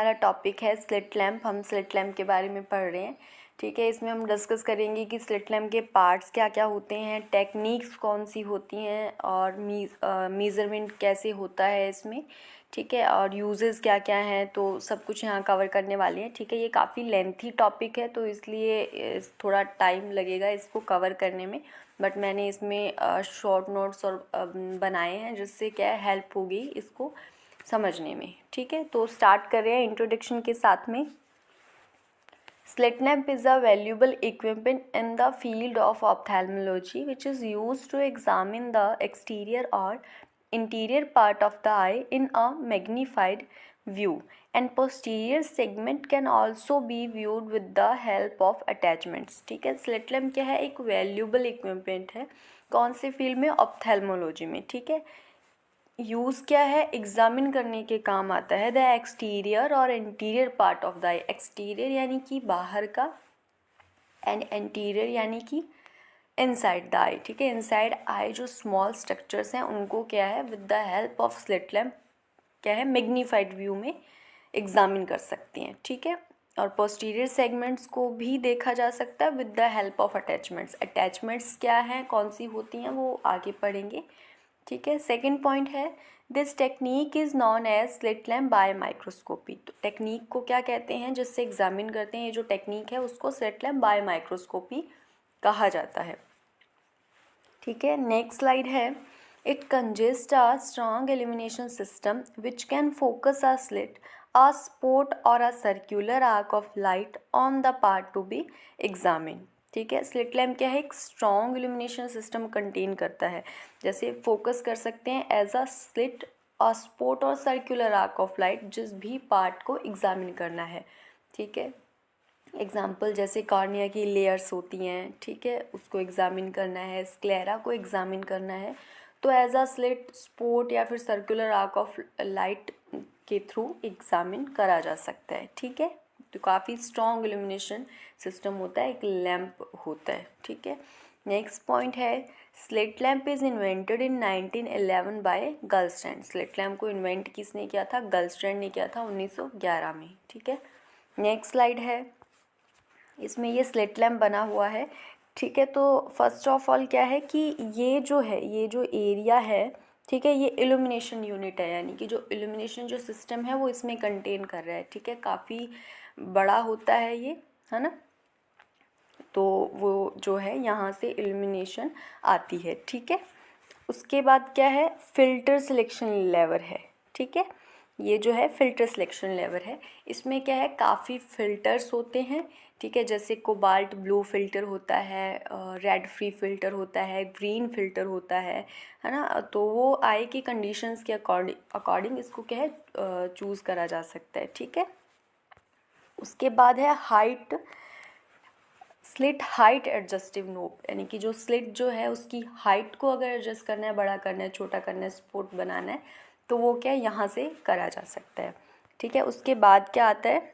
हमारा टॉपिक है slit lamp. हम स्लिट लैम्प के बारे में पढ़ रहे हैं। ठीक है, इसमें हम डिस्कस करेंगे कि स्लिट लैम्प के पार्ट्स क्या क्या होते हैं, टेक्निक्स कौन सी होती हैं और मेज़रमेंट कैसे होता है इसमें। ठीक है, और यूजेस क्या क्या हैं, तो सब कुछ यहाँ कवर करने वाले हैं। ठीक है, ये काफ़ी लेंथी टॉपिक है तो इसलिए थोड़ा टाइम लगेगा इसको कवर करने में, बट मैंने इसमें शॉर्ट नोट्स और बनाए हैं जिससे क्या हेल्प होगी इसको समझने में। ठीक है, तो स्टार्ट कर रहे हैं इंट्रोडक्शन के साथ में। Slit lamp is a valuable equipment in the field of ophthalmology which is used to examine the exterior or interior part of the eye in a magnified view, and posterior segment can also be viewed with the help of attachments। ठीक है, slit lamp क्या है, एक valuable equipment है। कौन से field में? Ophthalmology में। ठीक है, यूज़ क्या है, एग्जामिन करने के काम आता है द एक्सटीरियर और interior part of the I. Exterior यानी कि बाहर का, एंड इंटीरियर यानी कि इनसाइड द आई। ठीक है, इनसाइड आई जो स्मॉल स्ट्रक्चर्स हैं उनको क्या है with the help of slit lamp क्या है मैग्नीफाइड व्यू में एग्जामिन कर सकते हैं। ठीक है, और पोस्टीरियर सेगमेंट्स को भी देखा जा सकता है with the help of attachments. Attachments क्या हैं, कौन सी होती हैं, वो आगे पढ़ेंगे। ठीक है, सेकंड पॉइंट है this technique is known as slit lamp biomicroscopy. तो टेक्निक को क्या कहते हैं जिससे एग्जामिन करते हैं, ये जो टेक्निक है उसको स्लिट लैम्प बाय माइक्रोस्कोपी कहा जाता है। ठीक है, नेक्स्ट स्लाइड है it congest a strong elimination system which can focus a slit a spot or a circular arc of light on the part to be examined। ठीक है, slit lamp क्या है, एक स्ट्रॉन्ग इल्यूमिनेशन सिस्टम कंटेन करता है, जैसे focus कर सकते हैं as a slit, a spot और सर्कुलर आर्क ऑफ लाइट जिस भी पार्ट को एग्जामिन करना है। ठीक है, एग्जाम्पल जैसे कॉर्निया की लेयर्स होती हैं, ठीक है, उसको एग्जामिन करना है, स्क्लेरा को एग्जामिन करना है, तो एज अ स्लिट, स्पॉट या फिर सर्कुलर आर्क ऑफ लाइट के थ्रू एग्जामिन करा जा सकता है। ठीक है, तो काफ़ी स्ट्रॉन्ग इल्यूमिनेशन सिस्टम होता है, एक लैम्प होता है। ठीक है, नेक्स्ट पॉइंट है slit lamp is invented in 1911 by Gullstrand. Slit lamp को इन्वेंट किसने किया था? गर्लस्टैंड ने किया था 1911 में। ठीक है, नेक्स्ट स्लाइड है, इसमें ये स्लिट लैम्प बना हुआ है। ठीक है, तो फर्स्ट ऑफ ऑल क्या है कि ये जो है, ये जो एरिया है, ठीक है, ये इल्यूमिनेशन यूनिट है, यानी कि जो इल्यूमिनेशन जो सिस्टम है वो इसमें कंटेन कर रहा है। ठीक है, काफ़ी बड़ा होता है ये, है ना, तो वो जो है यहाँ से इल्यूमिनेशन आती है। ठीक है, उसके बाद क्या है, फ़िल्टर सिलेक्शन लेवर है। ठीक है, ये जो है फ़िल्टर सिलेक्शन लेवर है, इसमें क्या है काफ़ी फ़िल्टर्स होते हैं। ठीक है, जैसे कोबाल्ट ब्लू फ़िल्टर होता है, रेड फ्री फ़िल्टर होता है, ग्रीन फ़िल्टर होता है ना, तो वो आई की कंडीशंस के अकॉर्डिंग इसको क्या है चूज़ करा जा सकता है। ठीक है, उसके बाद है हाइट, स्लिट हाइट एडजस्टिव नोब, यानी कि जो स्लिट जो है उसकी हाइट को अगर एडजस्ट करना है, बड़ा करना है, छोटा करना है, स्पोर्ट बनाना है, तो वो क्या है यहाँ से करा जा सकता है। ठीक है, उसके बाद क्या आता है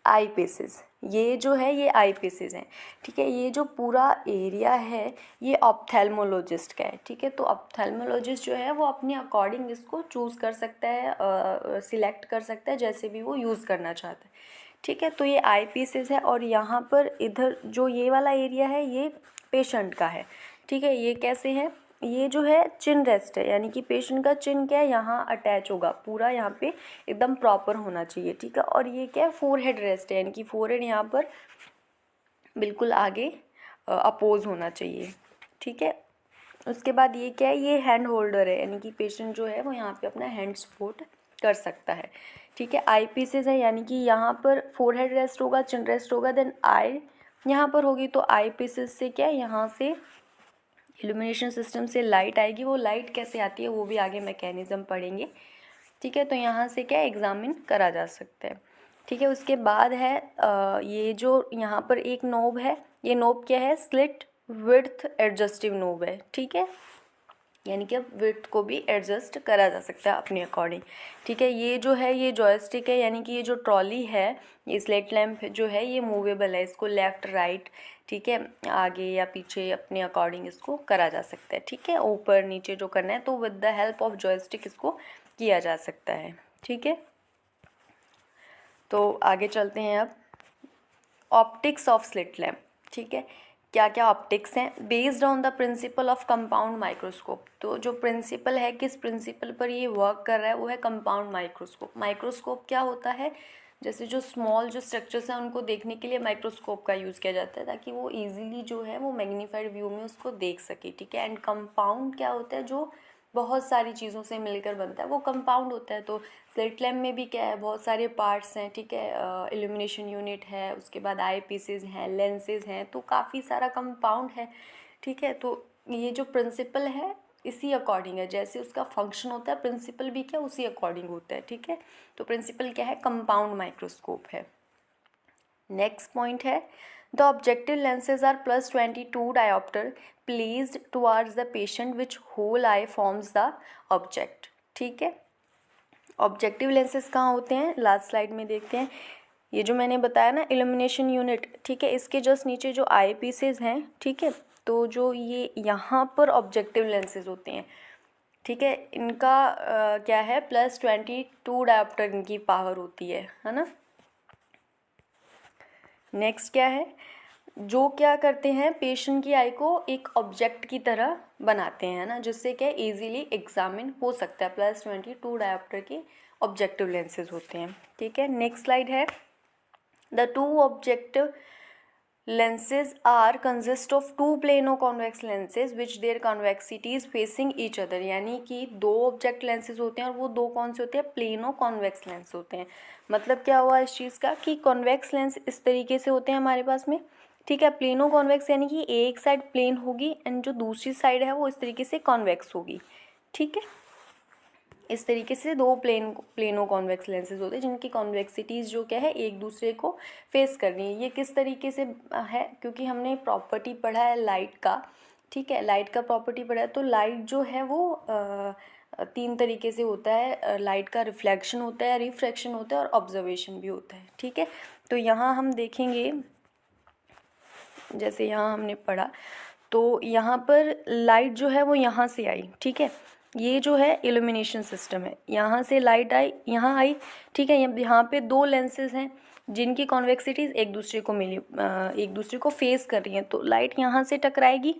आई पीसेस। ये जो है ये आई पीसेस हैं। ठीक है, ये जो पूरा एरिया है ये ऑप्थेल्मोलॉजिस्ट का है। ठीक है, तो ऑप्थेल्मोलॉजिस्ट जो है वो अपने अकॉर्डिंग इसको चूज़ कर सकता है, सिलेक्ट कर सकता है जैसे भी वो यूज़ करना चाहता है। ठीक है, तो ये आई पीसेस है, और यहाँ पर इधर जो ये वाला एरिया है ये पेशेंट का है। ठीक है, ये कैसे है, ये जो है चिन रेस्ट है, यानी कि पेशेंट का चिन क्या है यहाँ अटैच होगा, पूरा यहाँ पे एकदम प्रॉपर होना चाहिए। ठीक है, और ये क्या है फोरहेड रेस्ट है, यानी कि फोरहेड यहाँ पर बिल्कुल आगे अपोज होना चाहिए। ठीक है, उसके बाद ये क्या है, ये हैंड होल्डर है, यानी कि पेशेंट जो है वो यहाँ पे अपना हैंड सपोर्ट कर सकता है। ठीक है, आई पीसेस है, यानी कि यहाँ पर फोरहेड रेस्ट होगा, चिन रेस्ट होगा, देन आई यहाँ पर होगी, तो आई पीसेस से क्या है यहाँ से इल्यूमिनेशन सिस्टम से लाइट आएगी। वो लाइट कैसे आती है वो भी आगे मैकेनिज़्म पढ़ेंगे। ठीक है, तो यहाँ से क्या एग्जामिन करा जा सकता है। ठीक है, उसके बाद है ये जो यहाँ पर एक नोब है, ये नोब क्या है, स्लिट विड्थ एडजस्टिव नोब है। ठीक है, यानी कि अब विड्थ को भी एडजस्ट करा जा सकता है अपने अकॉर्डिंग। ठीक है, ये जो है ये जॉयस्टिक है, यानी कि ये जो ट्रॉली है, ये स्लिट लैम्प जो है ये मूवेबल है, इसको लेफ़्ट राइट, ठीक है, आगे या पीछे अपने अकॉर्डिंग इसको करा जा सकता है। ठीक है, ऊपर नीचे जो करना है तो with the help of joystick इसको किया जा सकता है। ठीक है, तो आगे चलते हैं अब। ऑप्टिक्स ऑफ स्लिट लैम्प, ठीक है, क्या क्या ऑप्टिक्स हैं। Based on the principle of compound microscope, तो जो प्रिंसिपल है, किस प्रिंसिपल पर ये वर्क कर रहा है, वो है कंपाउंड माइक्रोस्कोप। माइक्रोस्कोप क्या होता है, जैसे जो स्मॉल जो स्ट्रक्चर्स हैं उनको देखने के लिए माइक्रोस्कोप का यूज़ किया जाता है, ताकि वो इजीली जो है वो मैग्नीफाइड व्यू में उसको देख सके, ठीक है। एंड कंपाउंड क्या होता है, जो बहुत सारी चीज़ों से मिलकर बनता है, वो कंपाउंड होता है। तो स्लिट लैम्प में भी क्या है, बहुत सारे पार्ट्स हैं, ठीक है। इल्यूमिनेशन यूनिट है, उसके बाद आई पीसेज हैं, लेंसेज हैं, तो काफ़ी सारा कंपाउंड है, ठीक है। तो ये जो प्रिंसिपल है इसी अकॉर्डिंग है, जैसे उसका फंक्शन होता है प्रिंसिपल भी क्या उसी अकॉर्डिंग होता है, ठीक है। तो प्रिंसिपल क्या है, कंपाउंड माइक्रोस्कोप है। नेक्स्ट पॉइंट है, the objective lenses are +22 dioptre placed towards the patient which whole eye forms the object, ठीक है। ऑब्जेक्टिव लेंसेज कहाँ होते हैं, लास्ट स्लाइड में देखते हैं। ये जो मैंने बताया ना इल्यूमिनेशन यूनिट, ठीक है, इसके जस्ट नीचे जो आई पीसेज हैं, ठीक है, तो जो ये यहाँ पर ऑब्जेक्टिव लेंसेज होते हैं, ठीक है, इनका क्या है, +22 डायोप्टर इनकी पावर होती है ना। नेक्स्ट क्या है, जो क्या करते हैं, पेशेंट की आई को एक ऑब्जेक्ट की तरह बनाते हैं ना, जिससे क्या इजीली एग्जामिन हो सकता है। +22 डायोप्टर के ऑब्जेक्टिव लेंसेज होते हैं, ठीक है। नेक्स्ट स्लाइड है, the two objective lenses are consist of two plano convex lenses which their convexity is facing each other, यानी कि दो ऑब्जेक्ट लेंसेज होते हैं और वो दो कौन से होते हैं, प्लेनो कॉन्वेक्स लेंस होते हैं। मतलब क्या हुआ इस चीज़ का कि कॉन्वेक्स लेंस इस तरीके से होते हैं हमारे पास में, ठीक है। प्लेनो कॉन्वेक्स यानी कि एक साइड प्लेन होगी एंड जो दूसरी साइड है वो इस तरीके से कॉन्वेक्स होगी, ठीक है। इस तरीके से दो प्लेनो कॉन्वेक्स लेंसेज होते हैं जिनकी कॉन्वेक्सिटीज़ जो क्या है एक दूसरे को फेस कर रही है। ये किस तरीके से है, क्योंकि हमने प्रॉपर्टी पढ़ा है लाइट का, ठीक है, लाइट का प्रॉपर्टी पढ़ा है। तो लाइट जो है वो तीन तरीके से होता है, लाइट का रिफ्लेक्शन होता है, रिफ्रैक्शन होता है और ऑब्जर्वेशन भी होता है, ठीक है। तो यहाँ हम देखेंगे, जैसे यहाँ हमने पढ़ा, तो यहाँ पर लाइट जो है वो यहाँ से आई, ठीक है। ये जो है इल्यूमिनेशन सिस्टम है, यहाँ से लाइट आई, यहाँ आई, ठीक है। यहाँ पे दो लेंसेज हैं जिनकी कॉन्वेक्सिटीज़ एक दूसरे को मिली, एक दूसरे को फेस कर रही हैं। तो लाइट यहाँ से टकराएगी,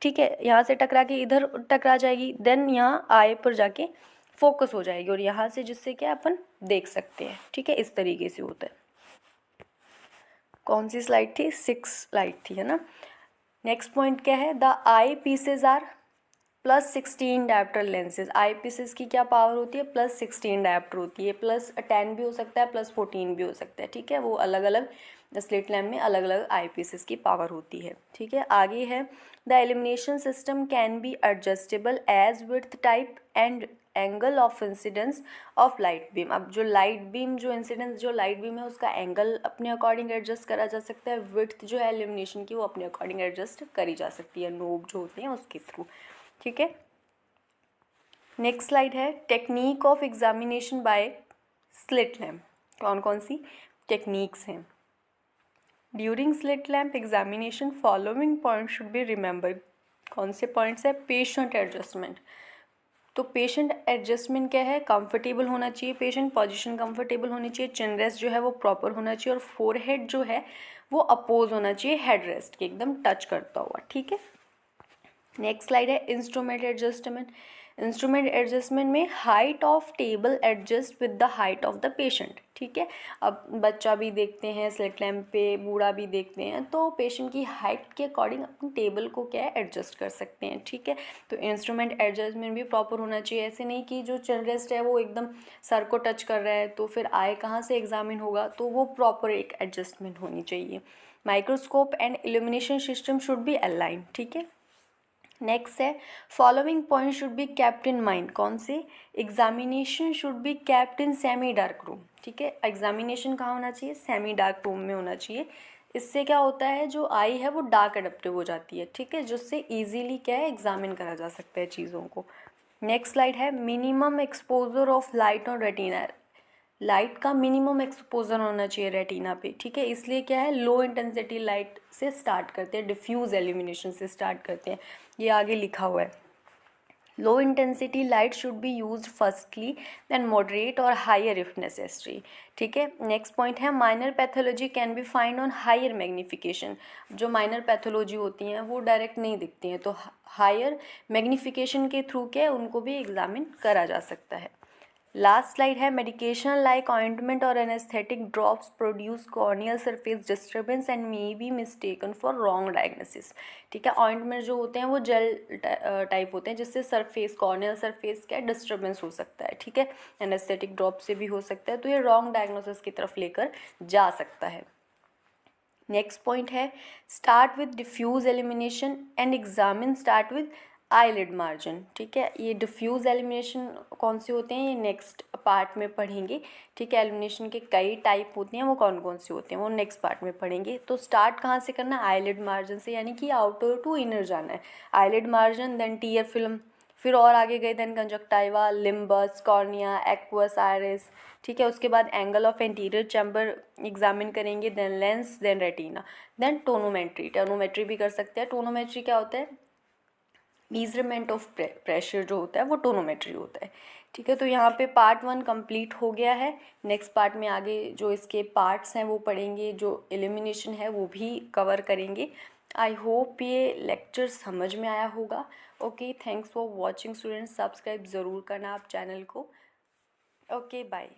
ठीक है, यहाँ से टकरा के इधर टकरा जाएगी, देन यहाँ आई पर जाके फोकस हो जाएगी और यहाँ से जिससे क्या अपन देख सकते हैं, ठीक है। इस तरीके से होता है। कौन सी स्लाइड थी, 6 स्लाइड थी, है ना। नेक्स्ट पॉइंट क्या है, the eye pieces are +16 dioptre lenses. Eye pieces की क्या पावर होती है, +16 डायोप्टर होती है। +10 भी हो सकता है, +14 भी हो सकता है, ठीक है। वो अलग अलग स्लिट लैम्प में अलग अलग आई पीसेस की पावर होती है, ठीक है। आगे है, the elimination system can be adjustable as width type and angle of incidence of light beam. अब जो लाइट बीम जो इंसिडेंस जो लाइट बीम है उसका एंगल अपने अकॉर्डिंग एडजस्ट करा जा सकता है, विड्थ जो है एलिमिनेशन की वो अपने अकॉर्डिंग एडजस्ट करी जा सकती है, नोब जो होते हैं उसके थ्रू, ठीक है। नेक्स्ट स्लाइड है, technique of examination by slit lamp. कौन कौन सी टेक्निक्स हैं during slit lamp examination, following point should be remember. कौन से पॉइंट्स है, पेशेंट एडजस्टमेंट। तो पेशेंट एडजस्टमेंट क्या है, कंफर्टेबल होना चाहिए, पेशेंट पोजीशन कंफर्टेबल होनी चाहिए, चिन रेस्ट जो है वो प्रॉपर होना चाहिए और फोरहेड जो है वो अपोज होना चाहिए हेड रेस्ट के, एकदम टच करता हुआ, ठीक है। नेक्स्ट स्लाइड है, इंस्ट्रूमेंट एडजस्टमेंट। इंस्ट्रूमेंट एडजस्टमेंट में height of table adjust with the height of the patient, ठीक है। अब बच्चा भी देखते हैं स्लिट लैम्प पे, बूढ़ा भी देखते हैं, तो पेशेंट की हाइट के अकॉर्डिंग अपनी टेबल को क्या है एडजस्ट कर सकते हैं, ठीक है। तो इंस्ट्रूमेंट एडजस्टमेंट भी प्रॉपर होना चाहिए। ऐसे नहीं कि जो चिल रेस्ट है वो एकदम सर को टच कर रहा है तो फिर आई कहाँ से एग्जामिन होगा, तो वो प्रॉपर एक एडजस्टमेंट होनी चाहिए। Microscope and illumination system should be align, ठीक है। नेक्स्ट है, following point should be kept in mind. कौन से, examination should be kept in semi dark room, ठीक है। एग्जामिनेशन कहाँ होना चाहिए, सेमी डार्क रूम में होना चाहिए। इससे क्या होता है, जो आई है वो डार्क एडेप्टिव हो जाती है, ठीक है, जिससे इजीली क्या है एग्जामिन करा जा सकता है चीज़ों को। नेक्स्ट स्लाइड है, minimum exposure of light on retina. Light का मिनिमम एक्सपोजर होना चाहिए रेटिना पे, ठीक है। इसलिए क्या है, लो इंटेंसिटी लाइट से स्टार्ट करते हैं, डिफ्यूज एल्यूमिनेशन से स्टार्ट करते हैं, ये आगे लिखा हुआ है। Low intensity light should be use firstly then moderate और हायर इफ नेसेसरी। ठीक है, नेक्स्ट पॉइंट है minor pathology can be find on higher magnification. जो माइनर पैथोलॉजी होती हैं वो डायरेक्ट नहीं दिखती हैं, तो हायर मैग्नीफिकेशन के थ्रू क्या है उनको भी एग्जामिन करा जा सकता है। लास्ट स्लाइड है मेडिकेशन लाइक ऑइंटमेंट और anaesthetic drops produce corneal surface disturbance and may be mistaken for wrong diagnosis. ठीक है, ऑइंटमेंट जो होते हैं वो जेल टाइप होते हैं जिससे सरफेस कॉर्नियल सरफेस क्या डिस्टर्बेंस हो सकता है। ठीक है, एनेस्थेटिक ड्रॉप से भी हो सकता है, तो ये रॉन्ग डायग्नोसिस की तरफ लेकर जा सकता है। नेक्स्ट पॉइंट है start with diffuse elimination and examine start with eyelid margin. ठीक है, ये डिफ्यूज एलिमिनेशन कौन से होते हैं ये नेक्स्ट पार्ट में पढ़ेंगे। ठीक है, एलिमिनेशन के कई टाइप होते हैं, वो कौन कौन से होते हैं वो नेक्स्ट पार्ट में पढ़ेंगे। तो स्टार्ट कहाँ से करना है, आईलिड मार्जिन से, यानी कि आउटर टू इनर जाना है। Eyelid margin then tear film, फिर और आगे गए then conjunctiva, limbus, cornea, aqueous, iris. ठीक है, उसके बाद angle of anterior chamber examine करेंगे, then lens, then retina, then tonometry. Tonometry भी कर सकते हैं। टोनोमेट्री क्या होता है, मीजरमेंट ऑफ प्रेशर जो होता है वो टोनोमेट्री होता है। ठीक है, तो यहाँ पे पार्ट 1 कंप्लीट हो गया है। नेक्स्ट पार्ट में आगे जो इसके पार्ट्स हैं वो पढ़ेंगे, जो एलिमिनेशन है वो भी कवर करेंगे। आई होप ये लेक्चर समझ में आया होगा। Okay, thanks for watching students, subscribe ज़रूर करना आप चैनल को। Okay, bye.